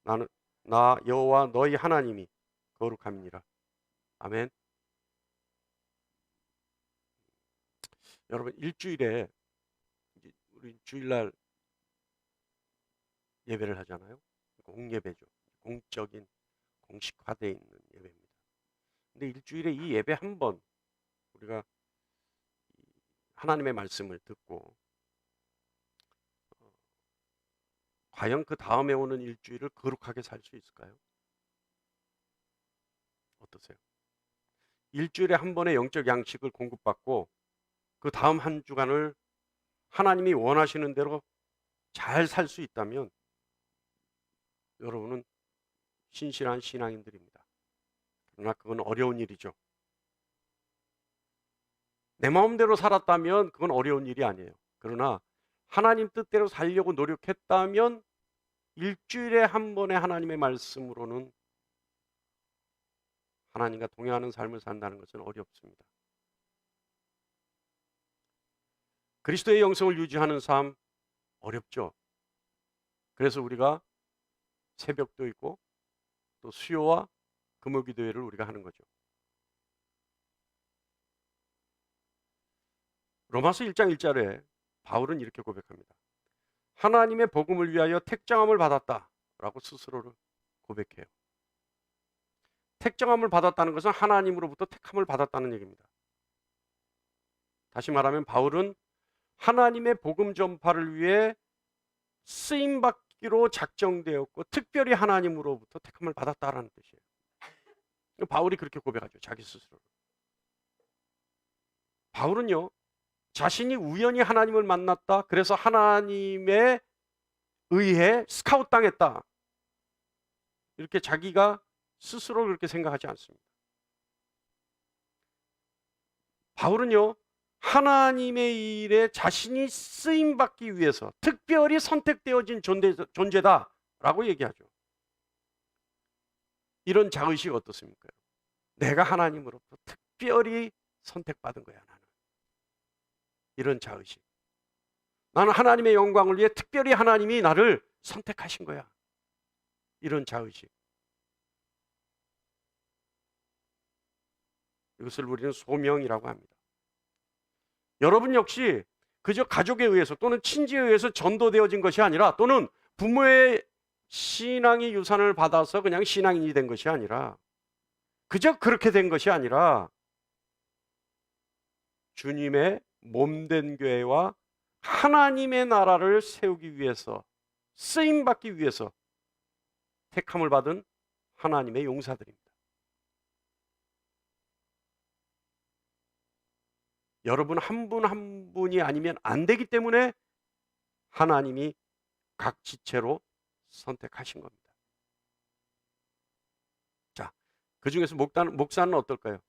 나 여호와 너희 하나님이 거룩함이니라. 아멘. 여러분, 일주일에 이제 우리 주일날 예배를 하잖아요. 공예배죠. 공적인 공식화되어 있는 예배입니다. 근데 일주일에 이 예배 한 번 우리가 하나님의 말씀을 듣고 과연 그 다음에 오는 일주일을 거룩하게 살 수 있을까요? 어떠세요? 일주일에 한 번의 영적 양식을 공급받고 그 다음 한 주간을 하나님이 원하시는 대로 잘 살 수 있다면 여러분은 신실한 신앙인들입니다. 그러나 그건 어려운 일이죠. 내 마음대로 살았다면 그건 어려운 일이 아니에요. 그러나 하나님 뜻대로 살려고 노력했다면 일주일에 한 번의 하나님의 말씀으로는 하나님과 동행하는 삶을 산다는 것은 어렵습니다. 그리스도의 영성을 유지하는 삶 어렵죠. 그래서 우리가 새벽도 있고 또 수요와 금요기도회를 우리가 하는 거죠. 로마서 1장 1절에 바울은 이렇게 고백합니다. 하나님의 복음을 위하여 택정함을 받았다라고 스스로를 고백해요. 택정함을 받았다는 것은 하나님으로부터 택함을 받았다는 얘기입니다. 다시 말하면 바울은 하나님의 복음 전파를 위해 쓰임받기로 작정되었고 특별히 하나님으로부터 택함을 받았다라는 뜻이에요. 바울이 그렇게 고백하죠. 자기 스스로. 바울은요, 자신이 우연히 하나님을 만났다, 그래서 하나님에 의해 스카웃 당했다, 이렇게 자기가 스스로 그렇게 생각하지 않습니다. 바울은요, 하나님의 일에 자신이 쓰임받기 위해서 특별히 선택되어진 존재다라고 얘기하죠. 이런 자의식 어떻습니까? 내가 하나님으로부터 특별히 선택받은 거야, 나는. 이런 자의식. 나는 하나님의 영광을 위해 특별히 하나님이 나를 선택하신 거야. 이런 자의식. 이것을 우리는 소명이라고 합니다. 여러분 역시 그저 가족에 의해서 또는 친지에 의해서 전도되어진 것이 아니라, 또는 부모의 신앙의 유산을 받아서 그냥 신앙인이 된 것이 아니라, 그저 그렇게 된 것이 아니라 주님의 몸된 교회와 하나님의 나라를 세우기 위해서, 쓰임받기 위해서 택함을 받은 하나님의 용사들입니다. 여러분 한 분 한 분이 아니면 안 되기 때문에 하나님이 각 지체로 선택하신 겁니다. 자, 그 중에서 목사는 어떨까요?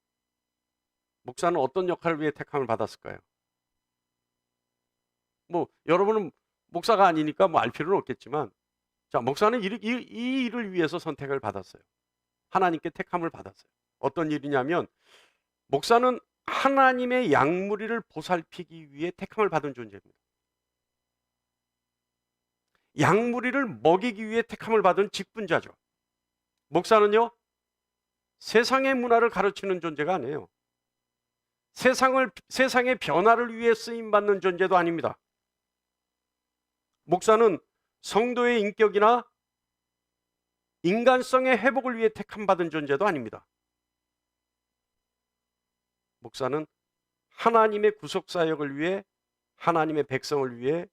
목사는 어떤 역할을 위해 택함을 받았을까요? 뭐 여러분은 목사가 아니니까 뭐 알 필요는 없겠지만, 자, 목사는 이 일을 위해서 선택을 받았어요. 하나님께 택함을 받았어요. 어떤 일이냐면, 목사는 하나님의 양무리를 보살피기 위해 택함을 받은 존재입니다. 양무리를 먹이기 위해 택함을 받은 직분자죠. 목사는요, 세상의 문화를 가르치는 존재가 아니에요. 세상의 변화를 위해 쓰임받는 존재도 아닙니다. 목사는 성도의 인격이나 인간성의 회복을 위해 택함받은 존재도 아닙니다. 목사는 하나님의 구속사역을 위해, 하나님의 백성을 위해,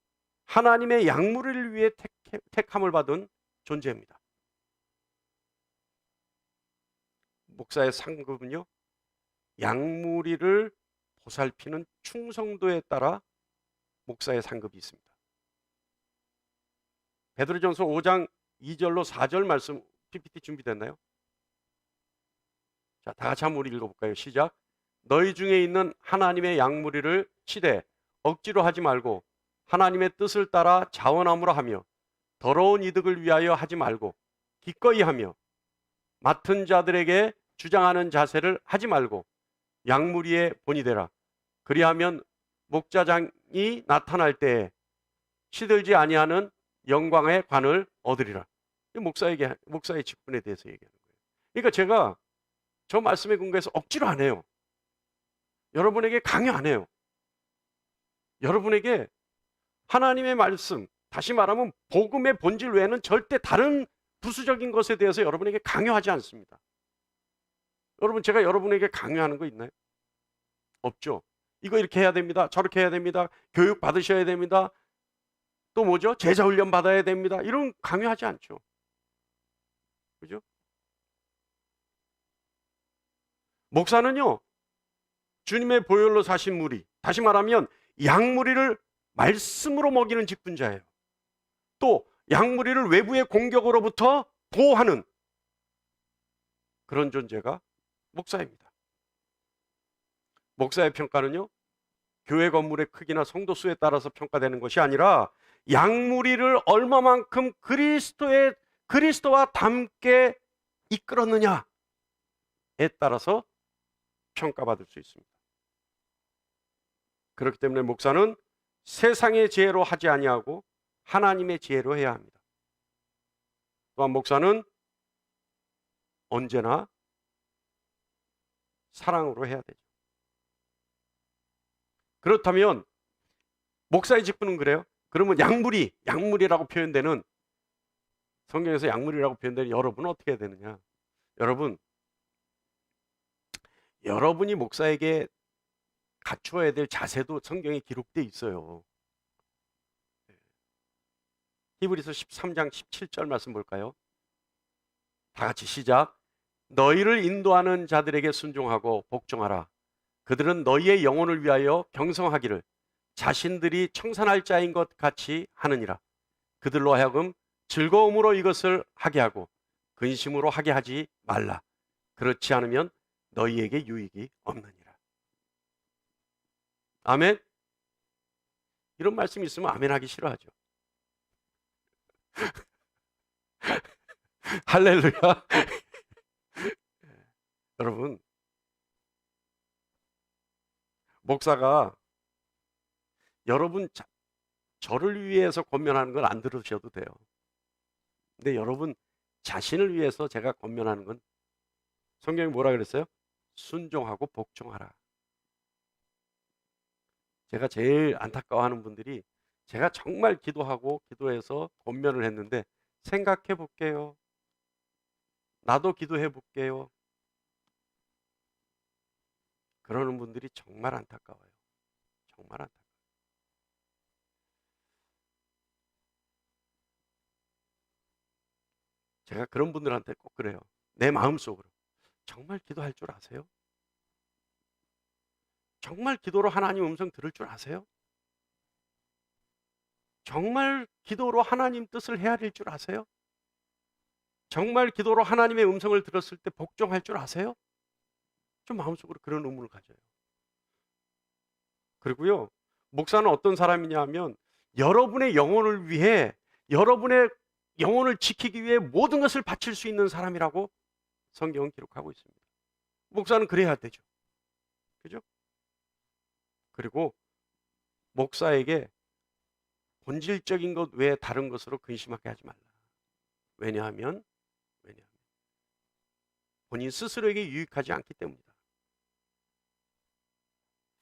하나님의 양무리를 위해 택함을 받은 존재입니다. 목사의 상급은요, 양무리를 보살피는 충성도에 따라 목사의 상급이 있습니다. 베드로전서 5장 2절로 4절 말씀 PPT 준비됐나요? 자, 다 같이 한번 우리 읽어볼까요? 시작. 너희 중에 있는 하나님의 양무리를 치되 억지로 하지 말고 하나님의 뜻을 따라 자원함으로 하며, 더러운 이득을 위하여 하지 말고 기꺼이 하며, 맡은 자들에게 주장하는 자세를 하지 말고 양무리의 본이 되라. 그리하면 목자장이 나타날 때에 시들지 아니하는 영광의 관을 얻으리라. 목사의 직분에 대해서 얘기하는 거예요. 그러니까 제가 저 말씀에 근거해서 억지로 안 해요. 여러분에게 강요 안 해요. 여러분에게 하나님의 말씀, 다시 말하면 복음의 본질 외에는 절대 다른 부수적인 것에 대해서 여러분에게 강요하지 않습니다. 여러분, 제가 여러분에게 강요하는 거 있나요? 없죠. 이거 이렇게 해야 됩니다. 저렇게 해야 됩니다. 교육 받으셔야 됩니다. 또 뭐죠? 제자 훈련 받아야 됩니다. 이런 강요하지 않죠. 그죠? 목사는요, 주님의 보혈로 사신 무리, 다시 말하면 양무리를 말씀으로 먹이는 직분자예요. 또 양무리를 외부의 공격으로부터 보호하는 그런 존재가 목사입니다. 목사의 평가는요, 교회 건물의 크기나 성도 수에 따라서 평가되는 것이 아니라 양무리를 얼마만큼 그리스도와 닮게 이끌었느냐에 따라서 평가받을 수 있습니다. 그렇기 때문에 목사는 세상의 지혜로 하지 아니하고 하나님의 지혜로 해야 합니다. 또한 목사는 언제나 사랑으로 해야 되죠. 그렇다면 목사의 직분은 그래요? 그러면 양무리라고 표현되는, 성경에서 양무리라고 표현되는 여러분은 어떻게 해야 되느냐? 여러분이 목사에게 갖추어야 될 자세도 성경에 기록되어 있어요. 히브리서 13장 17절 말씀 볼까요? 다 같이 시작. 너희를 인도하는 자들에게 순종하고 복종하라. 그들은 너희의 영혼을 위하여 경성하기를 자신들이 청산할 자인 것 같이 하느니라. 그들로 하여금 즐거움으로 이것을 하게 하고 근심으로 하게 하지 말라. 그렇지 않으면 너희에게 유익이 없느니라. 아멘? 이런 말씀이 있으면 아멘 하기 싫어하죠. 할렐루야. 여러분, 목사가 여러분 저를 위해서 권면하는 건 안 들으셔도 돼요. 근데 여러분 자신을 위해서 제가 권면하는 건, 성경이 뭐라 그랬어요? 순종하고 복종하라. 제가 제일 안타까워하는 분들이, 제가 정말 기도해서 권면을 했는데 생각해 볼게요, 나도 기도해 볼게요, 그러는 분들이 정말 안타까워요. 정말 안타까워요. 제가 그런 분들한테 꼭 그래요. 내 마음속으로, 정말 기도할 줄 아세요? 정말 기도로 하나님 음성 들을 줄 아세요? 정말 기도로 하나님 뜻을 헤아릴 줄 아세요? 정말 기도로 하나님의 음성을 들었을 때 복종할 줄 아세요? 좀 마음속으로 그런 의문을 가져요. 그리고요, 목사는 어떤 사람이냐 하면 여러분의 영혼을 위해, 여러분의 영혼을 지키기 위해 모든 것을 바칠 수 있는 사람이라고 성경은 기록하고 있습니다. 목사는 그래야 되죠. 그죠? 그리고 목사에게 본질적인 것 외에 다른 것으로 근심하게 하지 말라. 왜냐하면 본인 스스로에게 유익하지 않기 때문이다.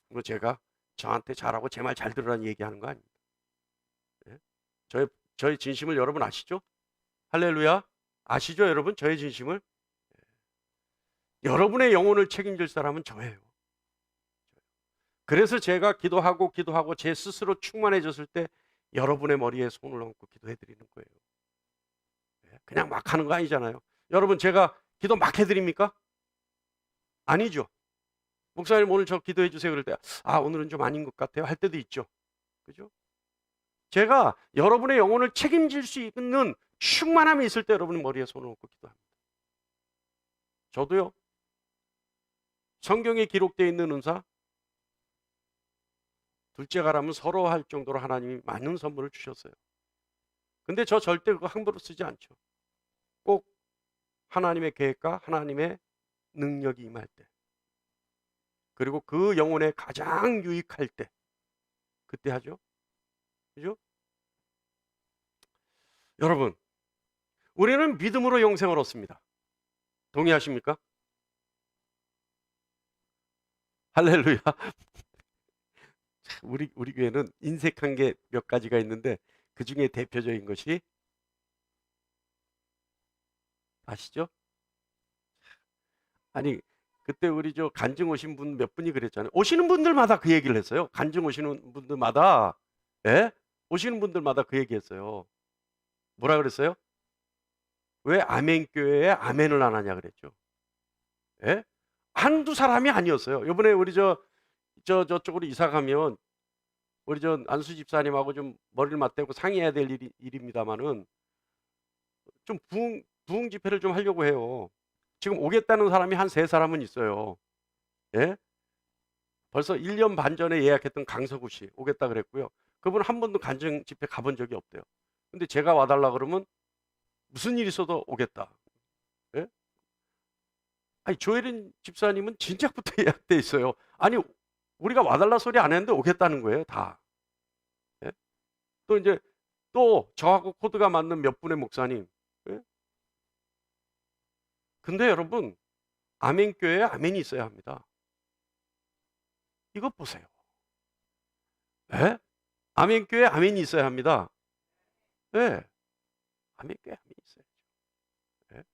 뭐 제가 저한테 잘하고 제 말 잘 들으라는 얘기하는 거 아닙니다. 네? 저의 진심을 여러분 아시죠? 할렐루야. 아시죠 여러분? 저의 진심을. 여러분의 영혼을 책임질 사람은 저예요. 그래서 제가 기도하고 제 스스로 충만해졌을 때 여러분의 머리에 손을 얹고 기도해 드리는 거예요. 그냥 막 하는 거 아니잖아요. 여러분, 제가 기도 막 해드립니까? 아니죠. 목사님 오늘 저 기도해 주세요 그럴 때, 오늘은 좀 아닌 것 같아요 할 때도 있죠. 그죠? 제가 여러분의 영혼을 책임질 수 있는 충만함이 있을 때 여러분 머리에 손을 얹고 기도합니다. 저도요, 성경에 기록되어 있는 은사, 둘째 가라면 서로 할 정도로 하나님이 많은 선물을 주셨어요. 근데 저 절대 그거 함부로 쓰지 않죠. 꼭 하나님의 계획과 하나님의 능력이 임할 때, 그리고 그 영혼에 가장 유익할 때, 그때 하죠. 그죠? 여러분, 우리는 믿음으로 영생을 얻습니다. 동의하십니까? 할렐루야. 우리 교회는 인색한 게 몇 가지가 있는데 그 중에 대표적인 것이 아시죠? 아니 그때 우리 저 간증 오신 분 몇 분이 그랬잖아요. 오시는 분들마다 그 얘기를 했어요. 간증 오시는 분들마다, 예? 오시는 분들마다 그 얘기했어요. 뭐라 그랬어요? 왜 아멘 교회에 아멘을 안 하냐 그랬죠. 예? 한두 사람이 아니었어요. 이번에 우리 저쪽으로 이사 가면 우리 저 안수 집사님하고 좀 머리를 맞대고 상의해야 될 일입니다만은 좀 부흥 집회를 좀 하려고 해요. 지금 오겠다는 사람이 한 3사람은 있어요. 예? 벌써 1년 반 전에 예약했던 강서구 씨 오겠다 그랬고요. 그분 한 번도 간증 집회 가본 적이 없대요. 근데 제가 와달라 그러면 무슨 일 있어도 오겠다. 예? 아니 조혜린 집사님은 진작부터 예약돼 있어요. 아니 우리가 와달라 소리 안 했는데 오겠다는 거예요, 다. 예? 또 이제 또 저하고 코드가 맞는 몇 분의 목사님. 예? 근데 여러분 아멘 교회에 아멘이 있어야 합니다. 이것 보세요. 예? 아멘 교회에 아멘이 있어야 합니다. 예. 아멘 교회에 아멘이 있어야죠. 예?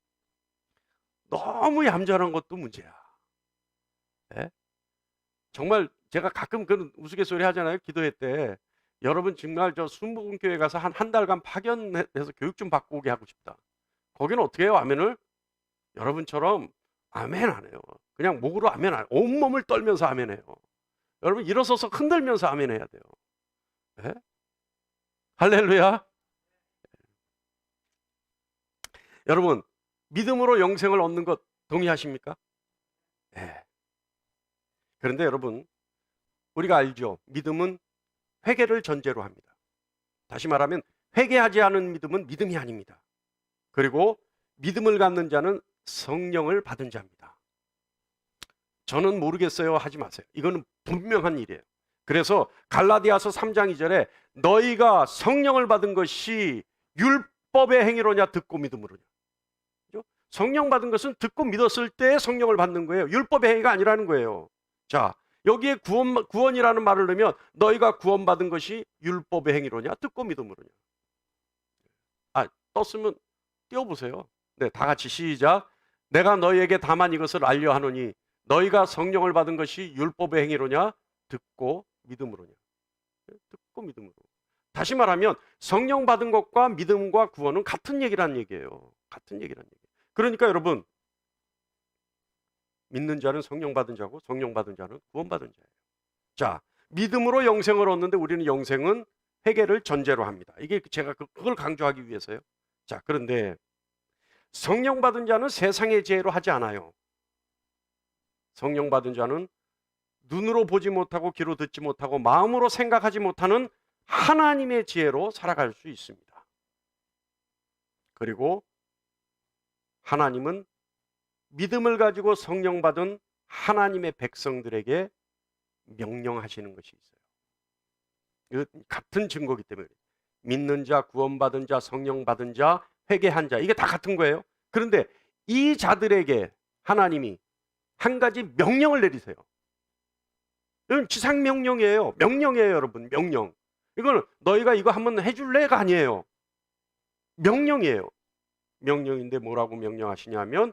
너무 얌전한 것도 문제야. 예? 정말 제가 가끔 그런 우스갯소리 하잖아요. 기도회 때. 여러분 정말 저 순복음교회 가서 한 달간 파견해서 교육 좀 받고 오게 하고 싶다. 거기는 어떻게 해요? 아멘을? 여러분처럼 아멘 안 해요. 그냥 목으로 아멘 안 해요. 온몸을 떨면서 아멘 해요. 여러분 일어서서 흔들면서 아멘 해야 돼요. 네? 할렐루야. 여러분 믿음으로 영생을 얻는 것 동의하십니까? 네. 그런데 여러분 우리가 알죠. 믿음은 회개를 전제로 합니다. 다시 말하면 회개하지 않은 믿음은 믿음이 아닙니다. 그리고 믿음을 갖는 자는 성령을 받은 자입니다. 저는 모르겠어요 하지 마세요. 이거는 분명한 일이에요. 그래서 갈라디아서 3장 2절에 너희가 성령을 받은 것이 율법의 행위로냐 듣고 믿음으로냐. 그렇죠? 성령 받은 것은 듣고 믿었을 때 성령을 받는 거예요. 율법의 행위가 아니라는 거예요. 자, 여기에 구원이라는 말을 넣으면 너희가 구원받은 것이 율법의 행위로냐 듣고 믿음으로냐. 떴으면 띄워보세요. 네, 다 같이 시작. 내가 너희에게 다만 이것을 알려 하노니 너희가 성령을 받은 것이 율법의 행위로냐 듣고 믿음으로냐. 듣고 믿음으로. 다시 말하면 성령 받은 것과 믿음과 구원은 같은 얘기란 얘기예요. 같은 얘기란 얘기예요. 그러니까 여러분 믿는 자는 성령 받은 자고 성령 받은 자는 구원 받은 자예요. 자, 믿음으로 영생을 얻는데 우리는 영생은 회개를 전제로 합니다. 이게 제가 그걸 강조하기 위해서요. 자, 그런데 성령 받은 자는 세상의 지혜로 하지 않아요. 성령 받은 자는 눈으로 보지 못하고 귀로 듣지 못하고 마음으로 생각하지 못하는 하나님의 지혜로 살아갈 수 있습니다. 그리고 하나님은 믿음을 가지고 성령 받은 하나님의 백성들에게 명령하시는 것이 있어요. 같은 증거이기 때문에 믿는 자, 구원받은 자, 성령 받은 자, 회개한 자 이게 다 같은 거예요. 그런데 이 자들에게 하나님이 한 가지 명령을 내리세요. 이건 지상 명령이에요. 명령이에요, 여러분. 명령. 이건 너희가 이거 한번 해줄래가 아니에요. 명령이에요. 명령인데 뭐라고 명령하시냐면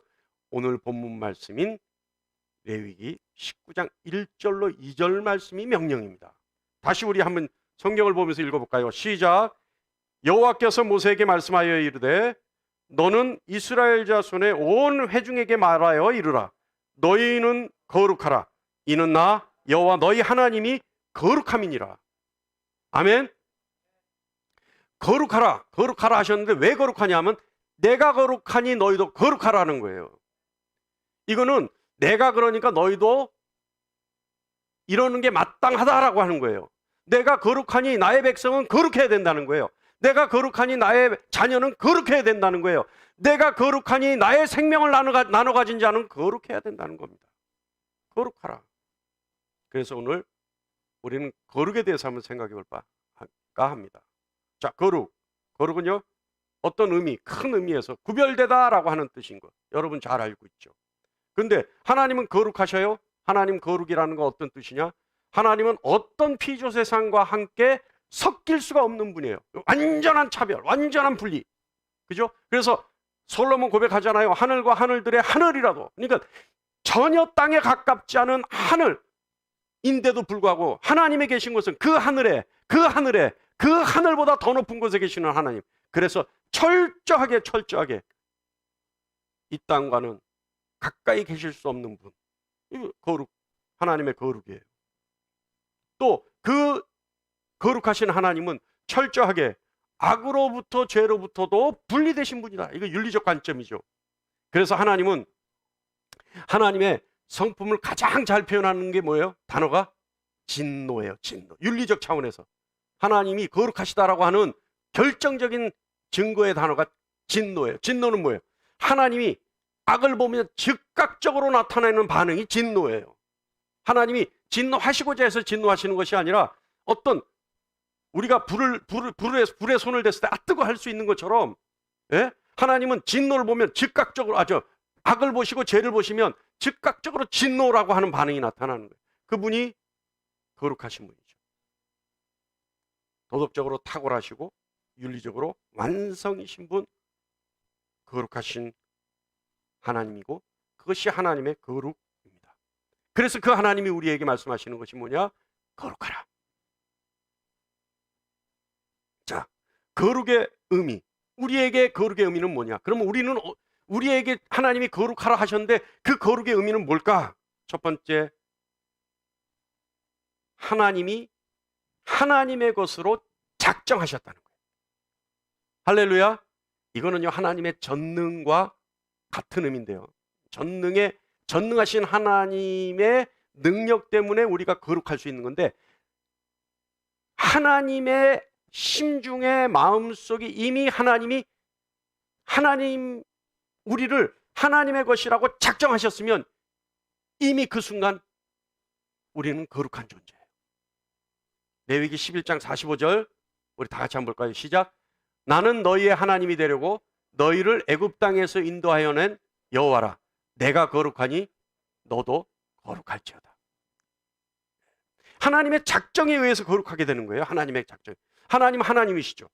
오늘 본문 말씀인 레위기 19장 1절로 2절 말씀이 명령입니다. 다시 우리 한번 성경을 보면서 읽어볼까요? 시작. 여호와께서 모세에게 말씀하여 이르되 너는 이스라엘 자손의 온 회중에게 말하여 이르라. 너희는 거룩하라. 이는 나 여호와 너희 하나님이 거룩함이니라. 아멘. 거룩하라. 거룩하라 하셨는데 왜 거룩하냐 하면 내가 거룩하니 너희도 거룩하라는 거예요. 이거는 내가 그러니까 너희도 이러는 게 마땅하다라고 하는 거예요. 내가 거룩하니 나의 백성은 거룩해야 된다는 거예요. 내가 거룩하니 나의 자녀는 거룩해야 된다는 거예요. 내가 거룩하니 나의 생명을 나눠 가진 자는 거룩해야 된다는 겁니다. 거룩하라. 그래서 오늘 우리는 거룩에 대해서 한번 생각해 볼까 합니다. 자, 거룩. 거룩은요? 어떤 의미, 큰 의미에서 구별되다라고 하는 뜻인 거 여러분 잘 알고 있죠. 근데 하나님은 거룩하셔요. 하나님 거룩이라는 건 어떤 뜻이냐? 하나님은 어떤 피조세상과 함께 섞일 수가 없는 분이에요. 완전한 차별, 완전한 분리. 그죠? 그래서 솔로몬 고백하잖아요. 하늘과 하늘들의 하늘이라도. 그러니까 전혀 땅에 가깝지 않은 하늘인데도 불구하고 하나님의 계신 곳은 그 하늘에, 그 하늘에, 그 하늘보다 더 높은 곳에 계시는 하나님. 그래서 철저하게 이 땅과는 가까이 계실 수 없는 분. 이거 거룩, 하나님의 거룩이에요. 또 그 거룩하신 하나님은 철저하게 악으로부터 죄로부터도 분리되신 분이다. 이거 윤리적 관점이죠. 그래서 하나님은 하나님의 성품을 가장 잘 표현하는 게 뭐예요? 단어가 진노예요. 진노. 윤리적 차원에서 하나님이 거룩하시다라고 하는 결정적인 증거의 단어가 진노예요. 진노는 뭐예요? 하나님이 악을 보면 즉각적으로 나타나는 반응이 진노예요. 하나님이 진노하시고자 해서 진노하시는 것이 아니라 어떤 우리가 불에 손을 댔을 때 뜨거 할 수 있는 것처럼, 예? 하나님은 진노를 보면 즉각적으로 악을 보시고 죄를 보시면 즉각적으로 진노라고 하는 반응이 나타나는 거예요. 그분이 거룩하신 분이죠. 도덕적으로 탁월하시고 윤리적으로 완성이신 분, 거룩하신 하나님이고 그것이 하나님의 거룩입니다. 그래서 그 하나님이 우리에게 말씀하시는 것이 뭐냐? 거룩하라. 자, 거룩의 의미. 우리에게 거룩의 의미는 뭐냐? 그러면 우리에게 하나님이 거룩하라 하셨는데 그 거룩의 의미는 뭘까? 첫 번째, 하나님이 하나님의 것으로 작정하셨다는 거예요. 할렐루야. 이거는요 하나님의 전능과 같은 의미인데요. 전능하신 하나님의 능력 때문에 우리가 거룩할 수 있는 건데, 하나님의 심중의 마음속에 이미 우리를 하나님의 것이라고 작정하셨으면 이미 그 순간 우리는 거룩한 존재예요. 레위기 11장 45절 우리 다 같이 한번 볼까요? 시작. 나는 너희의 하나님이 되려고 너희를 애굽 땅에서 인도하여 낸 여호와라. 내가 거룩하니 너도 거룩할지어다. 하나님의 작정에 의해서 거룩하게 되는 거예요. 하나님의 작정. 하나님이시죠.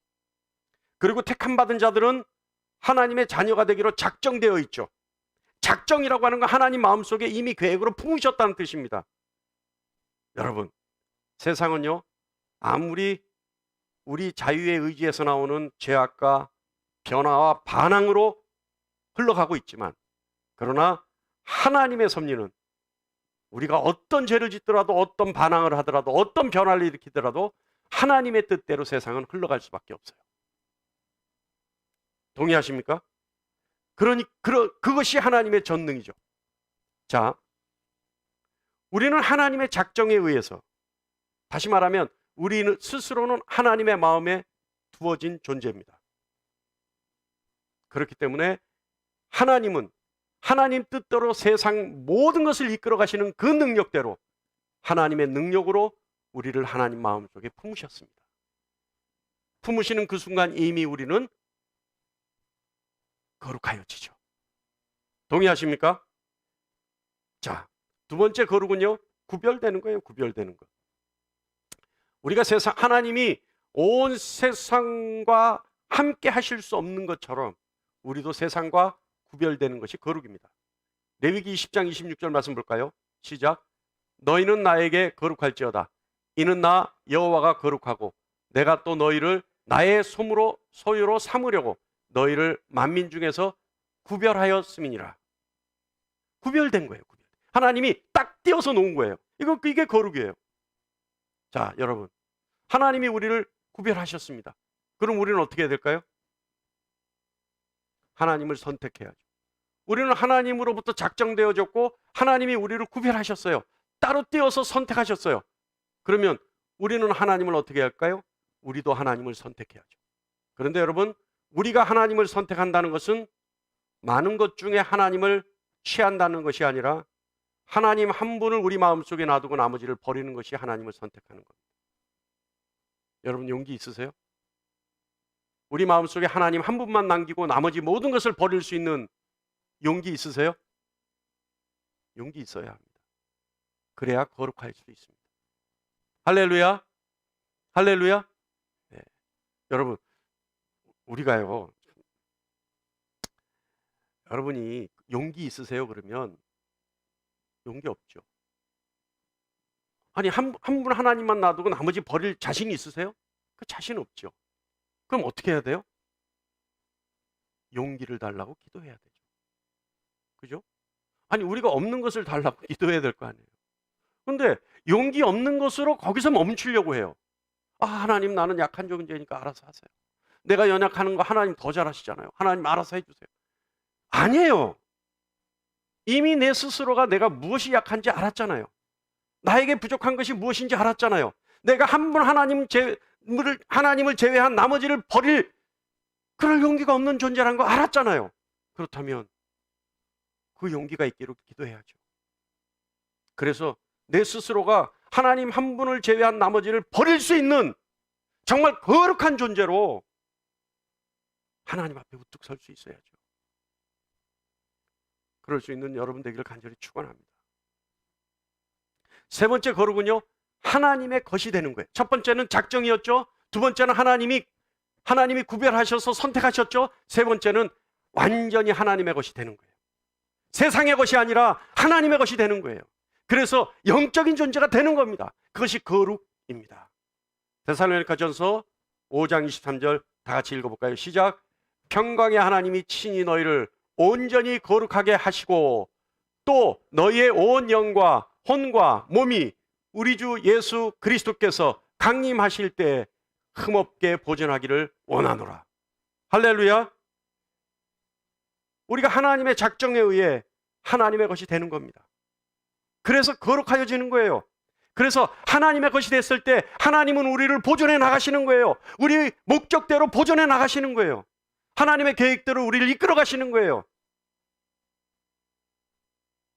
그리고 택함 받은 자들은 하나님의 자녀가 되기로 작정되어 있죠. 작정이라고 하는 건 하나님 마음속에 이미 계획으로 품으셨다는 뜻입니다. 여러분, 세상은요 아무리 우리 자유의 의지에서 나오는 죄악과 변화와 반항으로 흘러가고 있지만, 그러나 하나님의 섭리는 우리가 어떤 죄를 짓더라도, 어떤 반항을 하더라도, 어떤 변화를 일으키더라도 하나님의 뜻대로 세상은 흘러갈 수밖에 없어요. 동의하십니까? 그것이 하나님의 전능이죠. 자, 우리는 하나님의 작정에 의해서, 다시 말하면 우리는 스스로는 하나님의 마음에 두어진 존재입니다. 그렇기 때문에 하나님은 하나님 뜻대로 세상 모든 것을 이끌어 가시는 그 능력대로, 하나님의 능력으로 우리를 하나님 마음속에 품으셨습니다. 품으시는 그 순간 이미 우리는 거룩하여지죠. 동의하십니까? 자, 두 번째 거룩은요 구별되는 거예요. 구별되는 것. 우리가 하나님이 온 세상과 함께 하실 수 없는 것처럼 우리도 세상과 구별되는 것이 거룩입니다. 레위기 20장 26절 말씀 볼까요? 시작. 너희는 나에게 거룩할지어다. 이는 나 여호와가 거룩하고 내가 또 너희를 나의 소유로 삼으려고 너희를 만민 중에서 구별하였음이니라. 구별된 거예요. 하나님이 딱 띄어서 놓은 거예요. 이게 거룩이에요. 자, 여러분, 하나님이 우리를 구별하셨습니다. 그럼 우리는 어떻게 해야 될까요? 하나님을 선택해야죠. 우리는 하나님으로부터 작정되어졌고 하나님이 우리를 구별하셨어요. 따로 띄어서 선택하셨어요. 그러면 우리는 하나님을 어떻게 할까요? 우리도 하나님을 선택해야죠. 그런데 여러분, 우리가 하나님을 선택한다는 것은 많은 것 중에 하나님을 취한다는 것이 아니라 하나님 한 분을 우리 마음속에 놔두고 나머지를 버리는 것이 하나님을 선택하는 겁니다. 여러분, 용기 있으세요? 우리 마음속에 하나님 한 분만 남기고 나머지 모든 것을 버릴 수 있는 용기 있으세요? 용기 있어야 합니다. 그래야 거룩할 수 있습니다. 할렐루야. 할렐루야. 네. 여러분, 우리가요, 여러분이 용기 있으세요? 그러면 용기 없죠. 아니, 한 분 하나님만 놔두고 나머지 버릴 자신이 있으세요? 그 자신 없죠. 그럼 어떻게 해야 돼요? 용기를 달라고 기도해야 되죠. 그죠? 아니, 우리가 없는 것을 달라고 기도해야 될 거 아니에요. 근데 용기 없는 것으로 거기서 멈추려고 해요. 아, 하나님, 나는 약한 존재니까 알아서 하세요. 내가 연약하는 거 하나님 더 잘하시잖아요. 하나님 알아서 해주세요. 아니에요. 이미 내 스스로가 내가 무엇이 약한지 알았잖아요. 나에게 부족한 것이 무엇인지 알았잖아요. 내가 한 분 하나님을 제외한 나머지를 버릴 그럴 용기가 없는 존재라는 거 알았잖아요. 그렇다면 그 용기가 있기로 기도해야죠. 그래서 내 스스로가 하나님 한 분을 제외한 나머지를 버릴 수 있는 정말 거룩한 존재로 하나님 앞에 우뚝 설 수 있어야죠. 그럴 수 있는 여러분 되기를 간절히 축원합니다. 세 번째 거룩은요, 하나님의 것이 되는 거예요. 첫 번째는 작정이었죠. 두 번째는 하나님이 구별하셔서 선택하셨죠. 세 번째는 완전히 하나님의 것이 되는 거예요. 세상의 것이 아니라 하나님의 것이 되는 거예요. 그래서 영적인 존재가 되는 겁니다. 그것이 거룩입니다. 데살로니가전서 5장 23절 다 같이 읽어볼까요? 시작. 평강의 하나님이 친히 너희를 온전히 거룩하게 하시고 또 너희의 온 영과 혼과 몸이 우리 주 예수 그리스도께서 강림하실 때 흠없게 보존하기를 원하노라. 할렐루야. 우리가 하나님의 작정에 의해 하나님의 것이 되는 겁니다. 그래서 거룩하여지는 거예요. 그래서 하나님의 것이 됐을 때 하나님은 우리를 보존해 나가시는 거예요. 우리 목적대로 보존해 나가시는 거예요. 하나님의 계획대로 우리를 이끌어 가시는 거예요.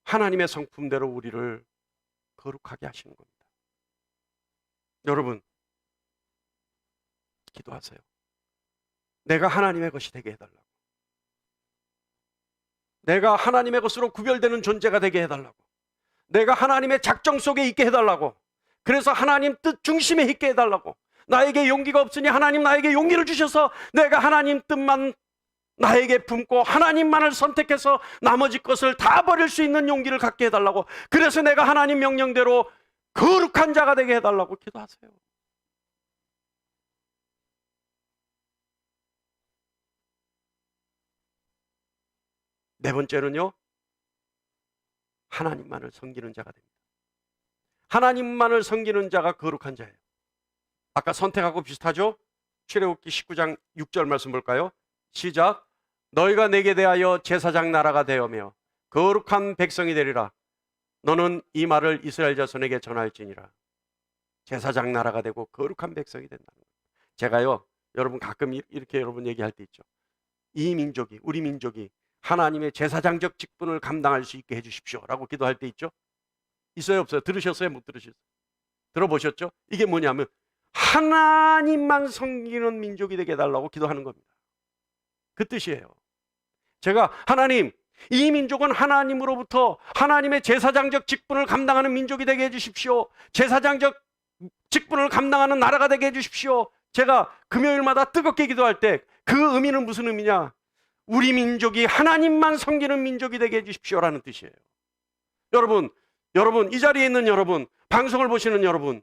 하나님의 성품대로 우리를 거룩하게 하시는 겁니다. 여러분, 기도하세요. 내가 하나님의 것이 되게 해달라고. 내가 하나님의 것으로 구별되는 존재가 되게 해달라고. 내가 하나님의 작정 속에 있게 해달라고. 그래서 하나님 뜻 중심에 있게 해달라고. 나에게 용기가 없으니 하나님 나에게 용기를 주셔서 내가 하나님 뜻만 나에게 품고 하나님만을 선택해서 나머지 것을 다 버릴 수 있는 용기를 갖게 해달라고. 그래서 내가 하나님 명령대로 거룩한 자가 되게 해달라고 기도하세요. 네 번째는요, 하나님만을 섬기는 자가 됩니다. 하나님만을 섬기는 자가 거룩한 자예요. 아까 선택하고 비슷하죠? 출애굽기 19장 6절 말씀 볼까요? 시작. 너희가 내게 대하여 제사장 나라가 되어며 거룩한 백성이 되리라. 너는 이 말을 이스라엘 자손에게 전할지니라. 제사장 나라가 되고 거룩한 백성이 된다는 거예요. 제가요, 여러분 가끔 이렇게 여러분 얘기할 때 있죠. 이 민족이, 우리 민족이 하나님의 제사장적 직분을 감당할 수 있게 해주십시오 라고 기도할 때 있죠. 있어요 없어요? 들으셨어요? 못 들으셨어요? 들어보셨죠? 이게 뭐냐면 하나님만 섬기는 민족이 되게 해달라고 기도하는 겁니다. 그 뜻이에요. 제가 하나님, 이 민족은 하나님으로부터 하나님의 제사장적 직분을 감당하는 민족이 되게 해주십시오. 제사장적 직분을 감당하는 나라가 되게 해주십시오. 제가 금요일마다 뜨겁게 기도할 때 그 의미는 무슨 의미냐? 우리 민족이 하나님만 섬기는 민족이 되게 해주십시오라는 뜻이에요. 여러분, 이 자리에 있는 여러분, 방송을 보시는 여러분,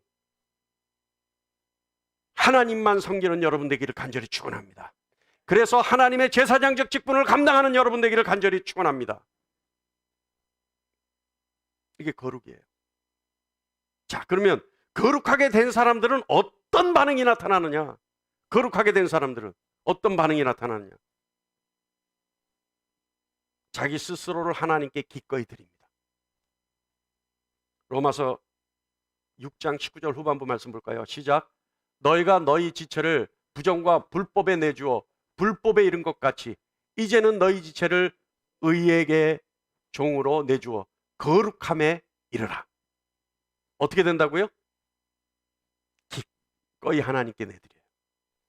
하나님만 섬기는 여러분 되기를 간절히 축원합니다. 그래서 하나님의 제사장적 직분을 감당하는 여러분 되기를 간절히 축원합니다. 이게 거룩이에요. 자, 그러면 거룩하게 된 사람들은 어떤 반응이 나타나느냐? 거룩하게 된 사람들은 어떤 반응이 나타나느냐? 자기 스스로를 하나님께 기꺼이 드립니다. 로마서 6장 19절 후반부 말씀 볼까요? 시작. 너희가 너희 지체를 부정과 불법에 내주어 불법에 이른 것 같이 이제는 너희 지체를 의에게 종으로 내주어 거룩함에 이르라. 어떻게 된다고요? 기꺼이 하나님께 내드려요.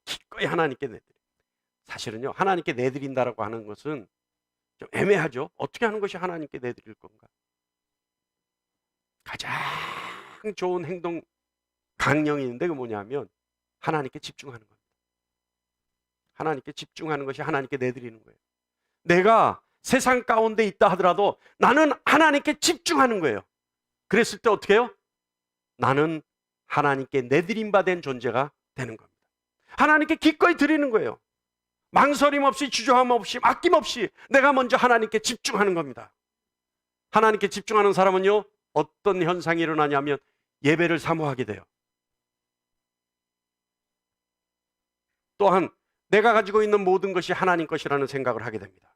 기꺼이 하나님께 내드려요. 사실은요, 하나님께 내드린다라고 하는 것은 좀 애매하죠. 어떻게 하는 것이 하나님께 내드릴 건가? 가장 좋은 행동 강령이 있는데 그 뭐냐면 하나님께 집중하는 겁니다. 하나님께 집중하는 것이 하나님께 내드리는 거예요. 내가 세상 가운데 있다 하더라도 나는 하나님께 집중하는 거예요. 그랬을 때 어떻게 해요? 나는 하나님께 내드림 받은 존재가 되는 겁니다. 하나님께 기꺼이 드리는 거예요. 망설임 없이, 주저함 없이, 아낌없이 내가 먼저 하나님께 집중하는 겁니다. 하나님께 집중하는 사람은요, 어떤 현상이 일어나냐면 예배를 사모하게 돼요. 또한 내가 가지고 있는 모든 것이 하나님 것이라는 생각을 하게 됩니다.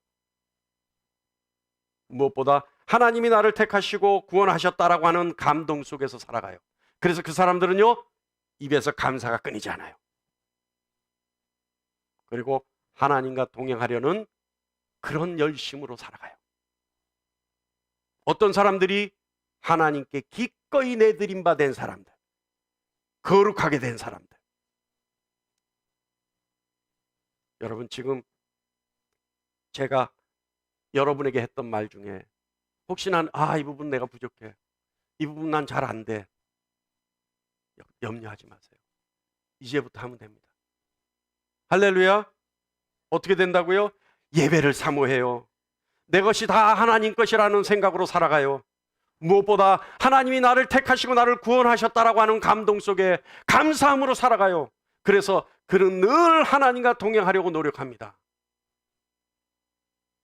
무엇보다 하나님이 나를 택하시고 구원하셨다라고 하는 감동 속에서 살아가요. 그래서 그 사람들은요, 입에서 감사가 끊이지 않아요. 그리고 하나님과 동행하려는 그런 열심으로 살아가요. 어떤 사람들이 하나님께 기꺼이 내드림 받은 사람들, 거룩하게 된 사람들. 여러분, 지금 제가 여러분에게 했던 말 중에 혹시 이 부분 내가 부족해, 이 부분 난 잘 안 돼, 염려하지 마세요. 이제부터 하면 됩니다. 할렐루야. 어떻게 된다고요? 예배를 사모해요. 내 것이 다 하나님 것이라는 생각으로 살아가요. 무엇보다 하나님이 나를 택하시고 나를 구원하셨다라고 하는 감동 속에 감사함으로 살아가요. 그래서 그는 늘 하나님과 동행하려고 노력합니다.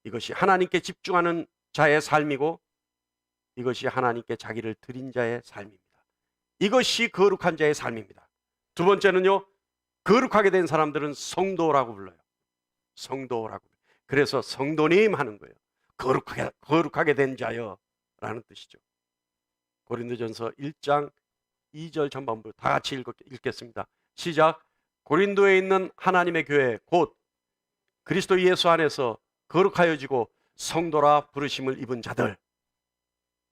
이것이 하나님께 집중하는 자의 삶이고, 이것이 하나님께 자기를 드린 자의 삶입니다. 이것이 거룩한 자의 삶입니다. 두 번째는요, 거룩하게 된 사람들은 성도라고 불러요. 성도라고. 그래서 성도님 하는 거예요. 거룩하게 된 자여 라는 뜻이죠. 고린도전서 1장 2절 전반부 다 같이 읽겠습니다. 시작. 고린도에 있는 하나님의 교회 곧 그리스도 예수 안에서 거룩하여지고 성도라 부르심을 입은 자들.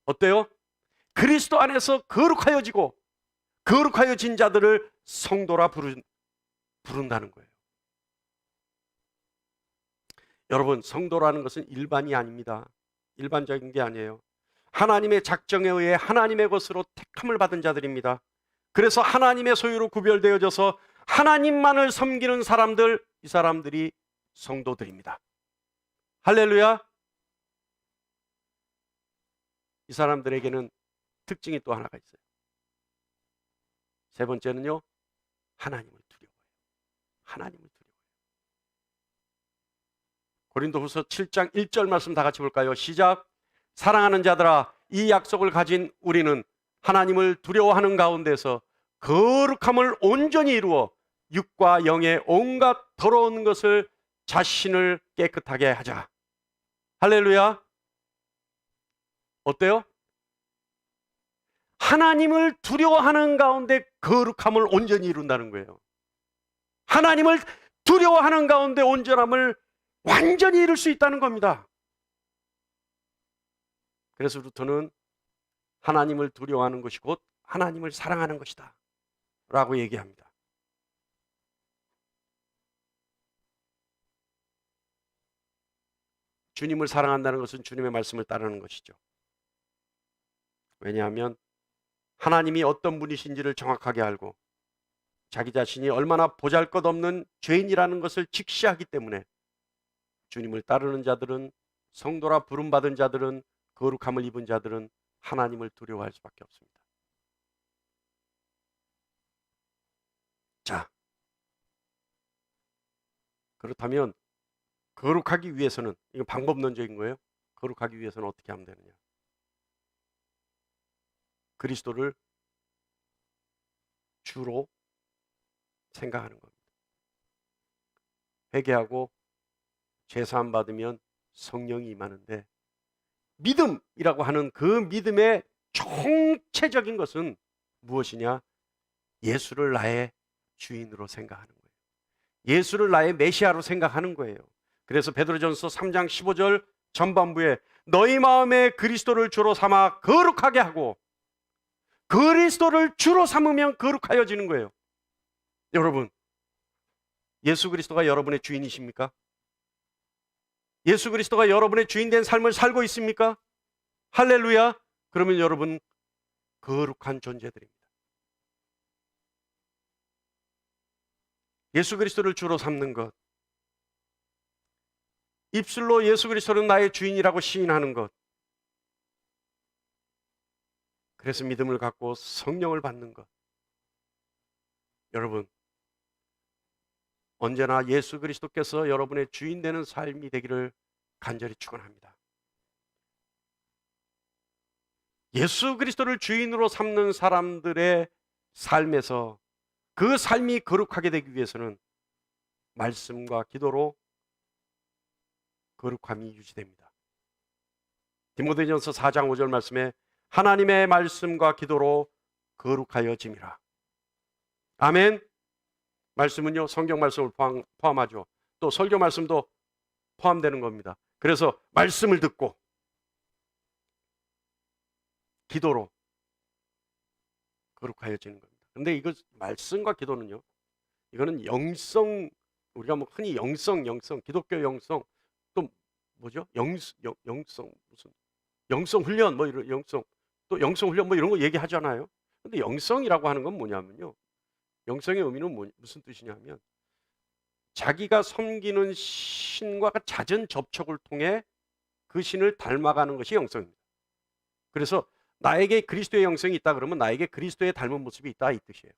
어때요? 그리스도 안에서 거룩하여지고 거룩하여진 자들을 성도라 부른다는 거예요. 여러분, 성도라는 것은 일반이 아닙니다. 일반적인 게 아니에요. 하나님의 작정에 의해 하나님의 것으로 택함을 받은 자들입니다. 그래서 하나님의 소유로 구별되어져서 하나님만을 섬기는 사람들, 이 사람들이 성도들입니다. 할렐루야. 이 사람들에게는 특징이 또 하나가 있어요. 세 번째는요, 하나님을 두려워해요. 하나님을 두려워해요. 고린도후서 7장 1절 말씀 다 같이 볼까요? 시작. 사랑하는 자들아, 이 약속을 가진 우리는 하나님을 두려워하는 가운데서 거룩함을 온전히 이루어 육과 영의 온갖 더러운 것을 자신을 깨끗하게 하자. 할렐루야. 어때요? 하나님을 두려워하는 가운데 거룩함을 온전히 이룬다는 거예요. 하나님을 두려워하는 가운데 온전함을 완전히 이룰 수 있다는 겁니다. 그래서 루터는 하나님을 두려워하는 것이 곧 하나님을 사랑하는 것이다 라고 얘기합니다. 주님을 사랑한다는 것은 주님의 말씀을 따르는 것이죠. 왜냐하면 하나님이 어떤 분이신지를 정확하게 알고 자기 자신이 얼마나 보잘것없는 죄인이라는 것을 직시하기 때문에 주님을 따르는 자들은, 성도라 부름받은 자들은, 거룩함을 입은 자들은 하나님을 두려워할 수밖에 없습니다. 자, 그렇다면 거룩하기 위해서는, 이거 방법론적인 거예요. 거룩하기 위해서는 어떻게 하면 되느냐? 그리스도를 주로 생각하는 겁니다. 회개하고 제사함 받으면 성령이 임하는데, 믿음이라고 하는 그 믿음의 총체적인 것은 무엇이냐? 예수를 나의 주인으로 생각하는 거예요. 예수를 나의 메시아로 생각하는 거예요. 그래서 베드로전서 3장 15절 전반부에 너희 마음에 그리스도를 주로 삼아 거룩하게 하고, 그리스도를 주로 삼으면 거룩하여지는 거예요. 여러분, 예수 그리스도가 여러분의 주인이십니까? 예수 그리스도가 여러분의 주인된 삶을 살고 있습니까? 할렐루야. 그러면 여러분 거룩한 존재들입니다. 예수 그리스도를 주로 삼는 것, 입술로 예수 그리스도는 나의 주인이라고 시인하는 것, 그래서 믿음을 갖고 성령을 받는 것. 여러분, 언제나 예수 그리스도께서 여러분의 주인 되는 삶이 되기를 간절히 축원합니다. 예수 그리스도를 주인으로 삼는 사람들의 삶에서 그 삶이 거룩하게 되기 위해서는 말씀과 기도로 거룩함이 유지됩니다. 디모데전서 4장 5절 말씀에 하나님의 말씀과 기도로 거룩하여짐이라. 아멘. 말씀은요, 성경 말씀을 포함하죠. 또 설교 말씀도 포함되는 겁니다. 그래서 말씀을 듣고 기도로 거룩하여지는 겁니다. 그런데 이거 말씀과 기도는요, 이거는 영성, 우리가 뭐 흔히 영성, 기독교 영성, 또 뭐죠? 영성, 무슨 영성 훈련, 뭐 이런 영성, 또 영성 훈련 뭐 이런 거 얘기하잖아요. 근데 영성이라고 하는 건 뭐냐면요, 영성의 의미는 무슨 뜻이냐면 자기가 섬기는 신과 잦은 접촉을 통해 그 신을 닮아가는 것이 영성입니다. 그래서 나에게 그리스도의 영성이 있다 그러면 나에게 그리스도의 닮은 모습이 있다 이 뜻이에요.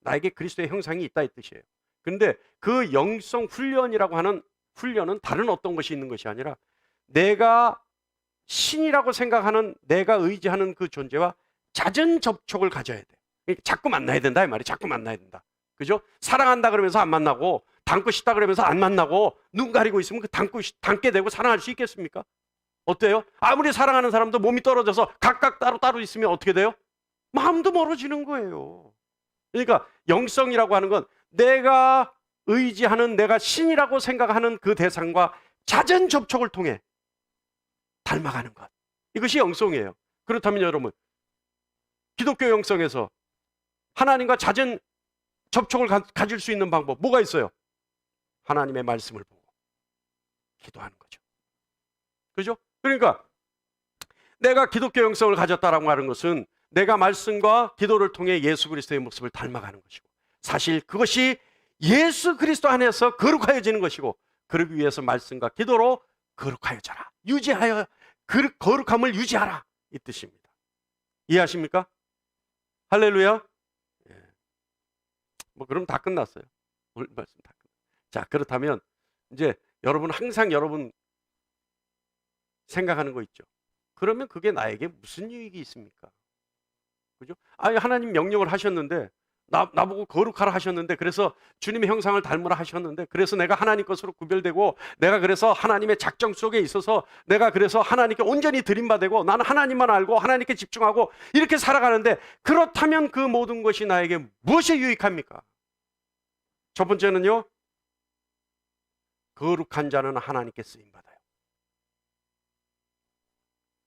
나에게 그리스도의 형상이 있다 이 뜻이에요. 그런데 그 영성 훈련이라고 하는 훈련은 다른 어떤 것이 있는 것이 아니라 내가 신이라고 생각하는, 내가 의지하는 그 존재와 잦은 접촉을 가져야 돼. 자꾸 만나야 된다 이 말이에요. 자꾸 만나야 된다. 그죠? 사랑한다 그러면서 안 만나고, 닮고 싶다 그러면서 안 만나고, 눈 가리고 있으면 그 닮게 되고 사랑할 수 있겠습니까? 어때요? 아무리 사랑하는 사람도 몸이 떨어져서 각각 따로 있으면 어떻게 돼요? 마음도 멀어지는 거예요. 그러니까 영성이라고 하는 건 내가 의지하는, 내가 신이라고 생각하는 그 대상과 잦은 접촉을 통해 닮아가는 것. 이것이 영성이에요. 그렇다면 여러분, 기독교 영성에서 하나님과 잦은 접촉을 가질 수 있는 방법 뭐가 있어요? 하나님의 말씀을 보고 기도하는 거죠. 그죠? 그러니까 내가 기독교 영성을 가졌다라고 하는 것은 내가 말씀과 기도를 통해 예수 그리스도의 모습을 닮아가는 것이고, 사실 그것이 예수 그리스도 안에서 거룩하여지는 것이고, 그러기 위해서 말씀과 기도로 거룩하여져라, 유지하여 거룩함을 유지하라 이 뜻입니다. 이해하십니까? 할렐루야. 예. 뭐 그럼 다 끝났어요. 오늘 말씀 다 끝났어요. 자, 그렇다면 이제 여러분 항상 여러분 생각하는 거 있죠. 그러면 그게 나에게 무슨 유익이 있습니까? 그죠? 아니, 하나님 명령을 하셨는데, 나보고 거룩하라 하셨는데, 그래서 주님의 형상을 닮으라 하셨는데, 그래서 내가 하나님 것으로 구별되고, 내가 그래서 하나님의 작정 속에 있어서 내가 그래서 하나님께 온전히 드림받고, 나는 하나님만 알고 하나님께 집중하고 이렇게 살아가는데, 그렇다면 그 모든 것이 나에게 무엇이 유익합니까? 첫 번째는요, 거룩한 자는 하나님께 쓰임받아요.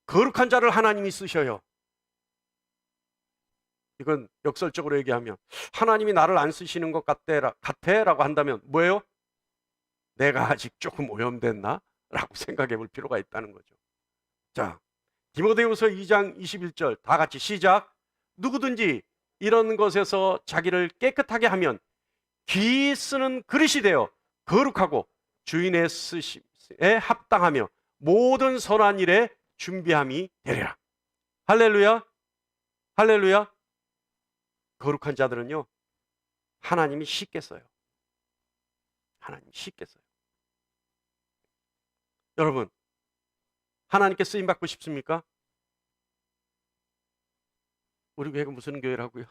거룩한 자를 하나님이 쓰셔요. 이건 역설적으로 얘기하면 하나님이 나를 안 쓰시는 것 같아라고 한다면 뭐예요? 내가 아직 조금 오염됐나? 라고 생각해 볼 필요가 있다는 거죠. 자, 디모데후서 2장 21절 다 같이 시작. 누구든지 이런 것에서 자기를 깨끗하게 하면 귀 쓰는 그릇이 되어 거룩하고 주인의 쓰심에 합당하며 모든 선한 일에 준비함이 되리라. 할렐루야. 할렐루야. 거룩한 자들은요, 하나님이 쉽게 써요. 하나님이 쉽게 써요. 여러분, 하나님께 쓰임 받고 싶습니까? 우리 교회가 무슨 교회라고요?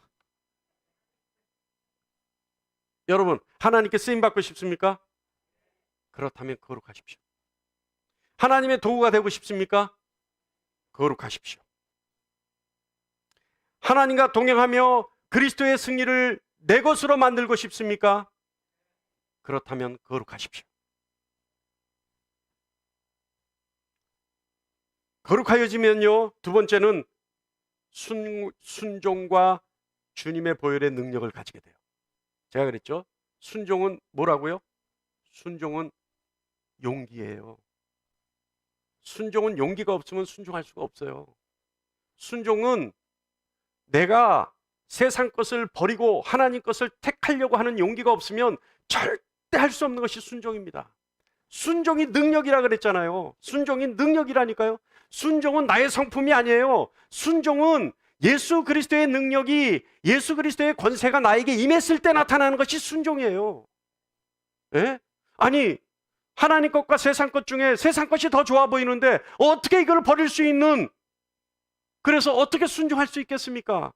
여러분, 하나님께 쓰임 받고 싶습니까? 그렇다면 거룩하십시오. 하나님의 도구가 되고 싶습니까? 거룩하십시오. 하나님과 동행하며 그리스도의 승리를 내 것으로 만들고 싶습니까? 그렇다면 거룩하십시오. 거룩하여지면요, 두 번째는 순종과 주님의 보혈의 능력을 가지게 돼요. 제가 그랬죠? 순종은 뭐라고요? 순종은 용기예요. 순종은 용기가 없으면 순종할 수가 없어요. 순종은 내가 세상 것을 버리고 하나님 것을 택하려고 하는 용기가 없으면 절대 할 수 없는 것이 순종입니다. 순종이 능력이라 그랬잖아요. 순종이 능력이라니까요. 순종은 나의 성품이 아니에요. 순종은 예수 그리스도의 능력이, 예수 그리스도의 권세가 나에게 임했을 때 나타나는 것이 순종이에요. 예? 아니, 하나님 것과 세상 것 중에 세상 것이 더 좋아 보이는데 어떻게 이걸 버릴 수 있는, 그래서 어떻게 순종할 수 있겠습니까?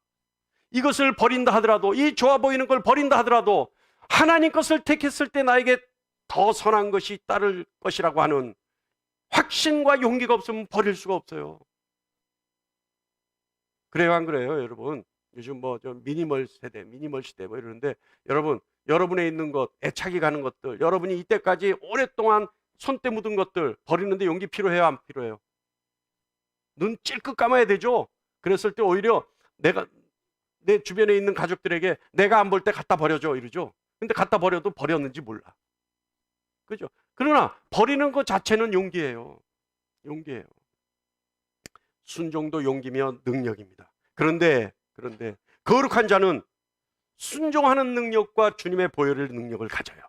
이것을 버린다 하더라도, 이 좋아 보이는 걸 버린다 하더라도 하나님 것을 택했을 때 나에게 더 선한 것이 따를 것이라고 하는 확신과 용기가 없으면 버릴 수가 없어요. 그래요, 안 그래요, 여러분? 요즘 뭐 좀 미니멀 세대, 미니멀 시대 뭐 이러는데, 여러분, 여러분에 있는 것, 애착이 가는 것들, 여러분이 이때까지 오랫동안 손때 묻은 것들 버리는데 용기 필요해요, 안 필요해요? 눈 찔끔 감아야 되죠. 그랬을 때 오히려 내가 내 주변에 있는 가족들에게 내가 안 볼 때 갖다 버려줘 이러죠. 근데 갖다 버려도 버렸는지 몰라. 그죠? 그러나 버리는 것 자체는 용기예요. 용기예요. 순종도 용기며 능력입니다. 그런데 거룩한 자는 순종하는 능력과 주님의 보혈의 능력을 가져요.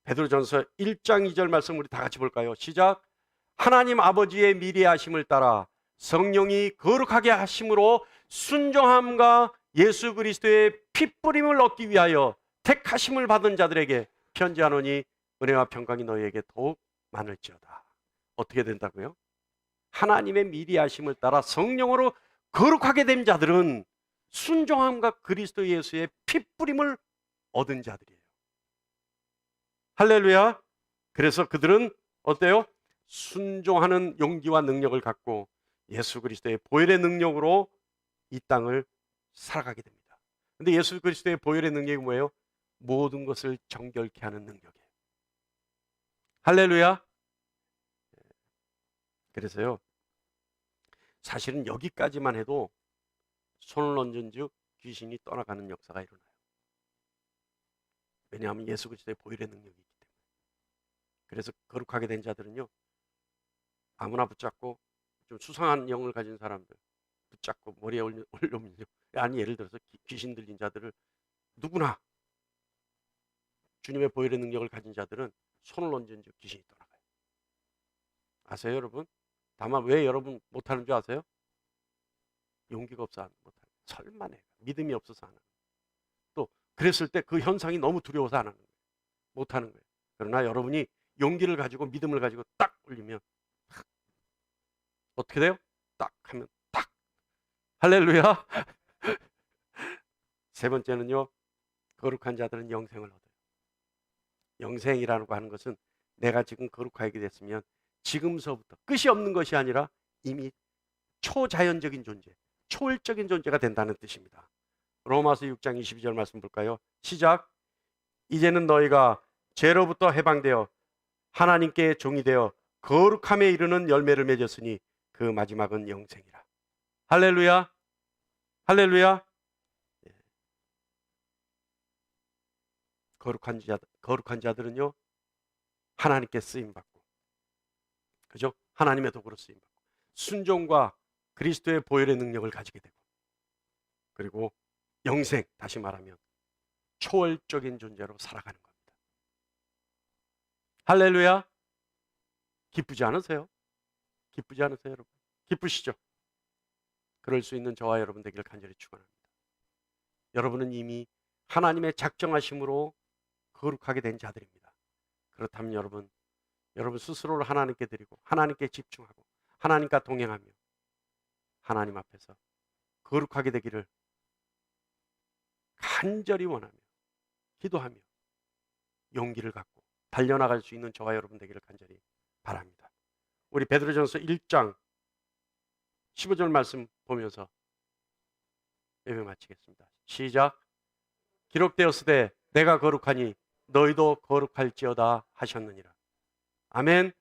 베드로전서 1장 2절 말씀 우리 다 같이 볼까요? 시작. 하나님 아버지의 미리하심을 따라 성령이 거룩하게 하심으로 순종함과 예수 그리스도의 피뿌림을 얻기 위하여 택하심을 받은 자들에게 편지하노니 은혜와 평강이 너희에게 더욱 많을지어다. 어떻게 된다고요? 하나님의 미리하심을 따라 성령으로 거룩하게 된 자들은 순종함과 그리스도 예수의 피뿌림을 얻은 자들이에요. 할렐루야. 그래서 그들은 어때요? 순종하는 용기와 능력을 갖고 예수 그리스도의 보혈의 능력으로 이 땅을 살아가게 됩니다. 근데 예수 그리스도의 보혈의 능력이 뭐예요? 모든 것을 정결케 하는 능력이에요. 할렐루야. 그래서요, 사실은 여기까지만 해도 손을 얹은 즉 귀신이 떠나가는 역사가 일어나요. 왜냐하면 예수 그리스도의 보혈의 능력이 있기 때문에. 그래서 거룩하게 된 자들은요, 아무나 붙잡고, 좀 수상한 영을 가진 사람들 붙잡고 머리에 올려밀려, 아니 예를 들어서 귀신 들린 자들을, 누구나 주님의 보혈의 능력을 가진 자들은 손을 얹은 즉 귀신이 떠나가요. 아세요, 여러분? 다만 왜 여러분 못하는 줄 아세요? 용기가 없어 못하는, 설마 내가 믿음이 없어서 안 하는, 또 그랬을 때 그 현상이 너무 두려워서 안 하는 거예요. 못하는 거예요. 그러나 여러분이 용기를 가지고 믿음을 가지고 딱 올리면 어떻게 돼요? 딱 하면 딱. 할렐루야. 세 번째는요, 거룩한 자들은 영생을 얻어요. 영생이라고 하는 것은 내가 지금 거룩하게 됐으면 지금서부터 끝이 없는 것이 아니라 이미 초자연적인 존재, 초월적인 존재가 된다는 뜻입니다. 로마서 6장 22절 말씀 볼까요? 시작. 이제는 너희가 죄로부터 해방되어 하나님께 종이 되어 거룩함에 이르는 열매를 맺었으니 그 마지막은 영생이라. 할렐루야. 할렐루야. 거룩한 자들은요, 하나님께 쓰임받고, 그죠? 하나님의 도구로 쓰임받고, 순종과 그리스도의 보혈의 능력을 가지게 되고, 그리고 영생, 다시 말하면 초월적인 존재로 살아가는 겁니다. 할렐루야. 기쁘지 않으세요? 기쁘지 않으세요, 여러분? 기쁘시죠? 그럴 수 있는 저와 여러분 되기를 간절히 축원합니다. 여러분은 이미 하나님의 작정하심으로 거룩하게 된 자들입니다. 그렇다면 여러분 스스로를 하나님께 드리고 하나님께 집중하고 하나님과 동행하며 하나님 앞에서 거룩하게 되기를 간절히 원하며 기도하며 용기를 갖고 달려나갈 수 있는 저와 여러분 되기를 간절히 바랍니다. 우리 베드로전서 1장 15절 말씀 보면서 예배 마치겠습니다. 시작. 기록되었으되 내가 거룩하니 너희도 거룩할지어다 하셨느니라. 아멘.